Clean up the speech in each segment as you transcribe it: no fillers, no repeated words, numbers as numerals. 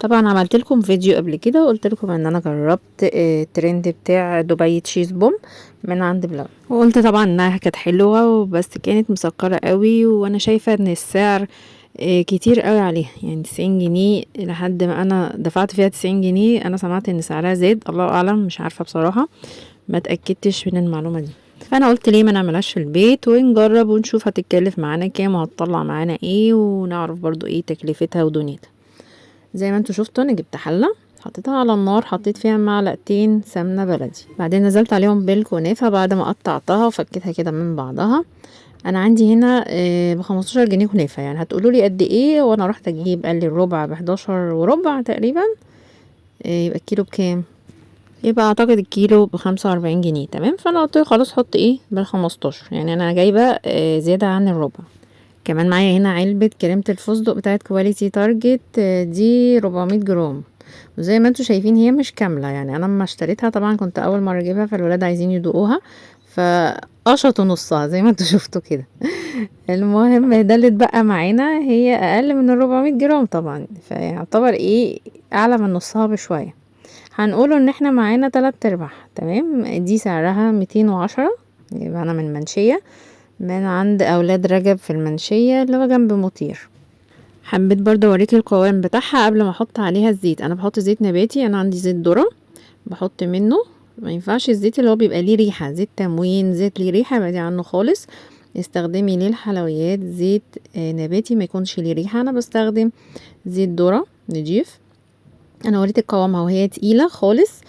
طبعا عملت لكم فيديو قبل كده وقلت لكم ان انا جربت الترند بتاع دبي تشيز بوم من عند بلبن، وقلت طبعا انها كانت حلوه بس كانت مسكره قوي، وانا شايفه ان السعر كتير قوي عليها، يعني 90 جنيه. لحد ما انا دفعت فيها 90 جنيه، انا سمعت ان سعرها زاد، الله اعلم، مش عارفه بصراحه، ما اتاكدتش من المعلومه دي. فانا قلت ليه ما نعملهاش في البيت ونجرب ونشوف هتتكلف معانا كام وهتطلع معانا ايه، ونعرف برضو ايه تكلفتها ودنيتها. زي ما انتوا شفتوا انا جبت حله، حطيتها على النار، حطيت فيها معلقتين سمنه بلدي، بعدين نزلت عليهم بالكنافه بعد ما قطعتها وفكيتها كده من بعضها. انا عندي هنا ب15 جنيه كنافه، يعني هتقولوا لي قد ايه، وانا رحت اجيب قال لي الربع ب11 وربع تقريبا. يبقى الكيلو بكام؟ يبقى اعتقد الكيلو ب45 جنيه. تمام، فانا قلت له خلاص حط ايه بال15، يعني انا جايبه زياده عن الربع. كمان معايا هنا علبة كريمة الفستق بتاعت كواليتي تارجت، دي 400 جرام، وزي ما انتوا شايفين هي مش كاملة، يعني انا لما اشتريتها طبعا كنت اول مرة اجيبها، فالولاد عايزين يدوقوها فقشطوا نصها زي ما انتوا شفتوا كده. المهم ده اللي اتبقى معانا، هي اقل من 400 جرام طبعا، فيعتبر ايه، اعلى من نصها بشوية. هنقوله ان احنا معانا 3/4. تمام، دي سعرها 210، يبقى انا من منشية، من عند اولاد رجب في المنشية اللي هو جنب مطير. حبيت برضو اوريكي القوام بتاعها قبل ما احط عليها الزيت. انا بحط زيت نباتي، انا عندي زيت ذرة بحط منه، ما ينفعش الزيت اللي هو بيبقى ليه ريحة، زيت تموين، زيت ليه ريحة، بعدي عنه خالص. استخدمي للحلويات زيت نباتي ما يكونش ليه ريحة. انا بستخدم زيت ذرة نضيف. انا وريتك قوامها وهي تقيلة خالص،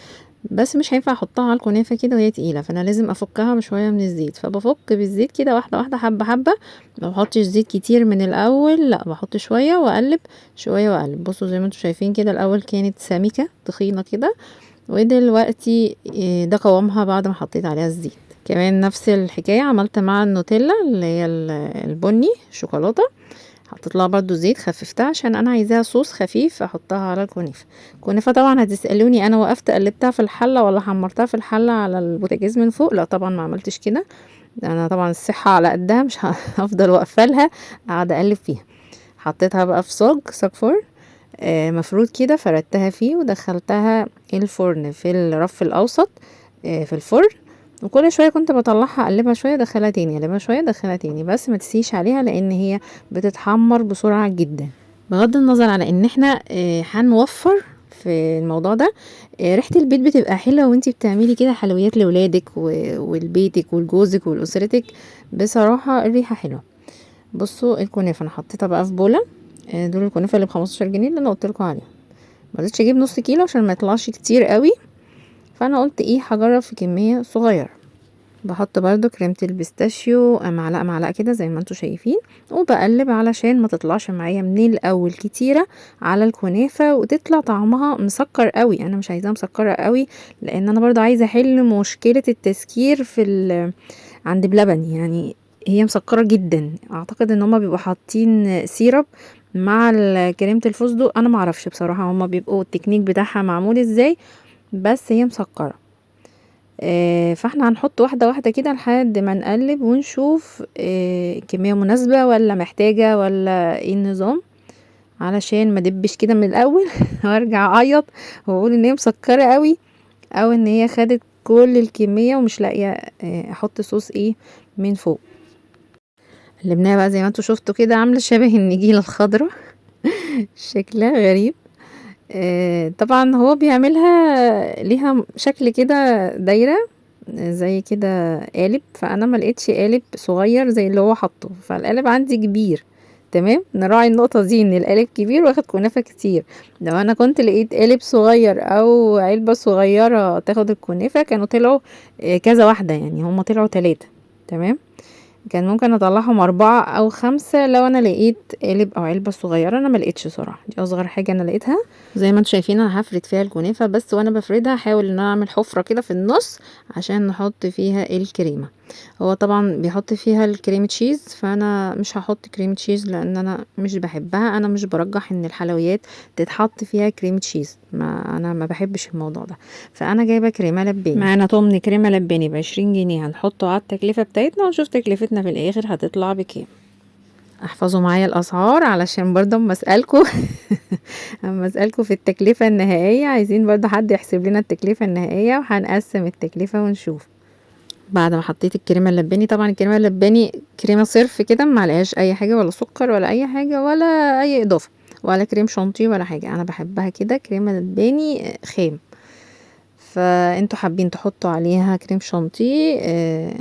بس مش هينفع احطها على الكنافه كده وهي تقيله، فانا لازم افكها بشويه من الزيت، فبفك بالزيت كده واحده واحده، حبه حبه. ما بحطش زيت كتير من الاول، لا بحط شويه واقلب، شويه واقلب. بصوا زي ما انتم شايفين كده، الاول كانت سميكه تخينه كده، ودلوقتي ده قوامها بعد ما حطيت عليها الزيت. كمان نفس الحكايه عملت مع النوتيلا اللي هي البني شوكولاته، حطيت لها برضو زيت، خففتها عشان انا عايزاها صوص خفيف احطها على الكنافه. الكنافه طبعا هتسالوني انا وقفت قلبتها في الحله ولا حمرتها في الحله على البوتاجاز من فوق؟ لا طبعا ما عملتش كده، انا طبعا الصحه على قدها، مش هفضل واقفه لها قاعده اقلب فيها. حطيتها بقى في صاج فرن مفروض كده، فردتها فيه ودخلتها الفرن في الرف الاوسط في الفرن، وكل شويه كنت بطلعها اقلبها شويه ادخلها تاني، اقلبها شويه ادخلها تاني، بس ما تسيش عليها لان هي بتتحمر بسرعه جدا. بغض النظر على ان احنا هنوفر في الموضوع ده، ريحه البيت بتبقى حلوه وانتي بتعملي كده حلويات لولادك ولبيتك ولجوزك ولاسرتك، بصراحه الريحه حلوه. بصوا الكنافه انا حطيتها بقى في بوله، دول الكنافه اللي ب15 جنيه اللي انا قلت لكم عليهم. ما رضيتش اجيب نص كيلو عشان ما يطلعش كتير قوي، فانا قلت ايه هجرب في كميه صغيره. بحط برضو كريمة البيستاشيو معلقة معلقة كده زي ما انتوا شايفين، وبقلب علشان ما تطلعش معايا من الاول كتيرة على الكنافة وتطلع طعمها مسكر قوي. انا مش عايزاها مسكرة قوي، لان انا برضو عايزة احل مشكلة التسكير عند بلبن، يعني هي مسكرة جدا. اعتقد ان هما بيبقوا حاطين سيرب مع كريمة الفستق، انا معرفش بصراحة هما بيبقوا التكنيك بتاعها معمول ازاي، بس هي مسكرة. فاحنا هنحط واحدة واحدة كده لحد ما نقلب ونشوف كمية مناسبة ولا محتاجة ولا ايه النظام، علشان ما دبش كده من الاول وارجع اعيط واقول ان هي مسكرة قوي، او ان هي خدت كل الكمية ومش لاقية احط صوص ايه من فوق. قلبناها بقى زي ما انتوا شفتوا كده، عاملة شبه النجيلة الخضراء شكلها غريب. طبعا هو بيعملها ليها شكل كده دايرة زي كده قالب، فانا ما لقيتش قالب صغير زي اللي هو حاطه، فالقالب عندي كبير. تمام، نراعي النقطة دي ان القالب كبير واخد كنافة كتير. لو انا كنت لقيت قالب صغير او علبة صغيرة تاخد الكنافة كانوا طلعوا كذا واحدة، يعني هما طلعوا 3. تمام، كان ممكن اطلعهم 4 أو 5 لو انا لقيت قالب او علبة صغيرة. انا ما لقيتش صراحة، دي اصغر حاجة انا لقيتها. زي ما انتم شايفين انا هفرد فيها الكنافة، بس وانا بفردها حاول ان انا اعمل حفرة كده في النص عشان نحط فيها الكريمة. هو طبعا بيحط فيها الكريم تشيز، فانا مش هحط كريم تشيز لان انا مش بحبها، انا مش برجح ان الحلويات تتحط فيها كريم تشيز، انا ما بحبش الموضوع ده. فانا جايبه كريمه لباني، معانا طمن كريمه لباني ب20 جنيه، هنحطه على التكلفه بتاعتنا ونشوف تكلفتنا في الاخر هتطلع بكام. احفظوا معايا الاسعار علشان برضه اما اسالكوا اما اسالكوا في التكلفة النهائية، عايزين برضه حد يحسب لنا التكلفة النهائية وهنقسم التكلفة ونشوف. بعد ما حطيت الكريمه اللباني، طبعا الكريمه اللباني كريمه صرف كده، ما عليهاش اي حاجه ولا سكر ولا اي حاجه ولا اي اضافه ولا كريم شانتيه ولا حاجه، انا بحبها كده كريمه لباني خام. فانتوا حابين تحطوا عليها كريم شانتيه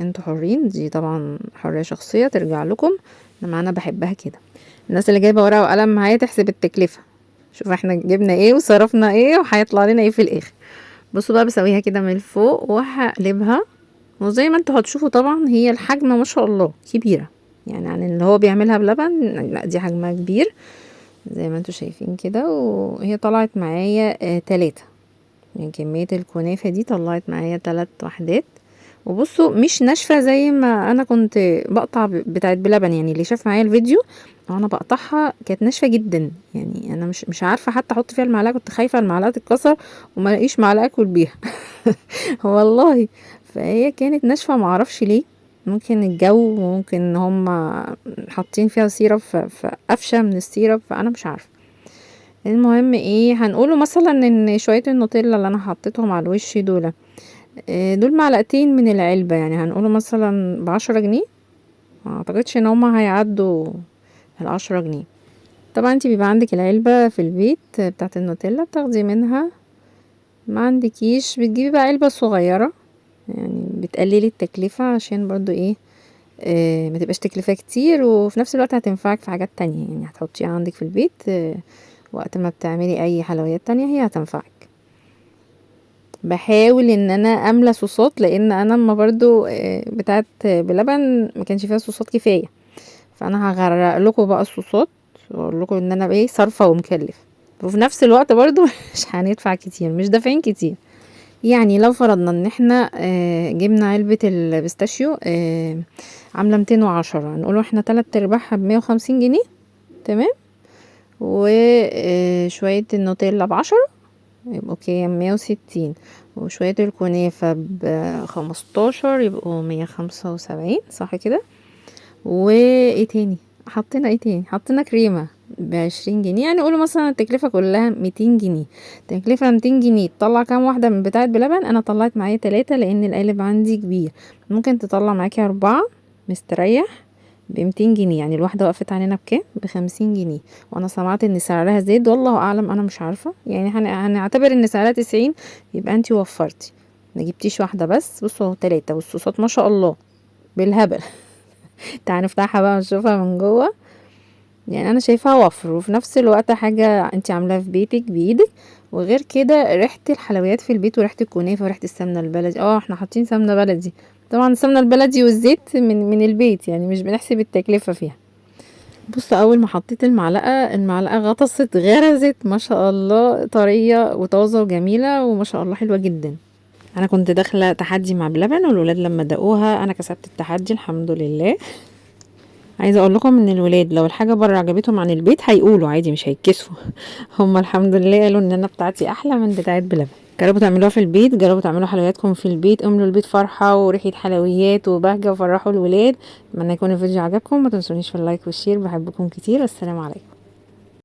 انتوا حرين، دي طبعا حريه شخصيه ترجع لكم، انما انا بحبها كده. الناس اللي جايبه ورقه وقلم معايا تحسب التكلفه، شوف احنا جبنا ايه وصرفنا ايه وهيطلع لنا ايه في الاخر. بصوا بقى بسويها كده من فوق وهقلبها، وزي ما انتوا هتشوفوا طبعا هي الحجم ما شاء الله كبيرة، يعني عن اللي هو بيعملها بلبن لا دي حجمها كبير زي ما انتوا شايفين كده. وهي طلعت معايا 3 من كمية الكنافة دي، طلعت معايا 3 وحدات. وبصوا مش ناشفة زي ما انا كنت بقطع بتاعت بلبن، يعني اللي شاف معايا الفيديو وانا بقطعها كانت ناشفة جدا، يعني انا مش عارفة حتى احط فيها المعلقة، كنت خايفة المعلقة تتكسر وما لاقيش معلقة اكل بيها والله. فهي كانت ناشفة معرفش ليه، ممكن الجو، ممكن ان هم حاطين فيها سيرب فقفشة من السيرب، فانا مش عارفة. المهم ايه، هنقوله مثلا ان شوية النوتيلا اللي انا حطيتهم على الوش دول دول معلقتين من العلبة، يعني هنقوله مثلا ب10 جنيه، ما اعتقدش ان هما هيعدوا 10 جنيه. طبعا انتي بيبقى عندك العلبة في البيت بتاعت النوتيلا، بتاخدي منها، ما عندكيش بتجيبي بقى علبة صغيرة، يعني بتقللي التكلفة عشان برضو ايه ما تبقاش تكلفة كتير، وفي نفس الوقت هتنفعك في حاجات تانية، يعني هتحطيها عندك في البيت وقت ما بتعملي اي حلويات تانية هي هتنفعك. بحاول ان انا املى صوصات، لان انا اما برضو بتاعت بلبن ما كانش فيها صوصات كفاية، فانا هغرق لكم بقى الصوصات واقول لكم ان انا ايه صارفة ومكلف، وفي نفس الوقت برضو مش هندفع كتير، مش دافعين كتير. يعني لو فرضنا ان احنا جبنا علبة البيستاشيو عاملة 210، نقوله احنا 3/4 ب150 جنيه، تمام. وشوية النوتيلا ب10 يبقوا كام؟ 160. وشوية الكنافة ب15 يبقوا 175، صح كده؟ وايه تاني حطينا؟ ايه تاني حطينا؟ كريمة ب20 جنيه، يعني قولوا مثلا التكلفة كلها 200 جنيه. تكلفة 200 جنيه تطلع كام واحدة من بتاعة بلبن؟ انا طلعت معايا 3 لان القالب عندي كبير، ممكن تطلع معاكي 4 مستريح ب200 جنيه، يعني الواحدة وقفت علينا بكام؟ ب50 جنيه. وانا سمعت ان سعرها زاد، والله اعلم انا مش عارفة، يعني هنعتبر ان سعرها 90، يبقى انتي وفرتي، ما جبتيش واحدة بس. بصوا اهو 3، والصوصات ما شاء الله بالهبل تعالى نفتحها بقى ونشوفها من جوه. يعني انا شايفاها وفر، وفي نفس الوقت حاجة انت عاملاها في بيتك بايدك. وغير كده ريحة الحلويات في البيت وريحة الكنافة وريحة السمنة البلدي، احنا حاطين سمنة بلدي، طبعا السمنة البلدي والزيت من البيت، يعني مش بنحسب التكلفة فيها. بص اول ما حطيت المعلقة غطست غرزت، ما شاء الله طرية وطازة وجميلة وما شاء الله حلوة جدا. انا كنت داخلة تحدي مع بلبن، والولاد لما دقوها انا كسبت التحدي الحمد لله. عايزه اقول لكم ان الولاد لو الحاجه بره عجبتهم عن البيت هيقولوا عادي مش هيتكسفوا هم الحمد لله قالوا ان انا بتاعتي احلى من بتاعه بلبن. جربوا تعملوها في البيت، جربوا تعملوا حلوياتكم في البيت، املوا البيت فرحه وريحه حلويات وبهجه وفرحوا الولاد. اتمنى يكون الفيديو عجبكم، ما تنسونيش في اللايك والشير، بحبكم كتير، والسلام عليكم.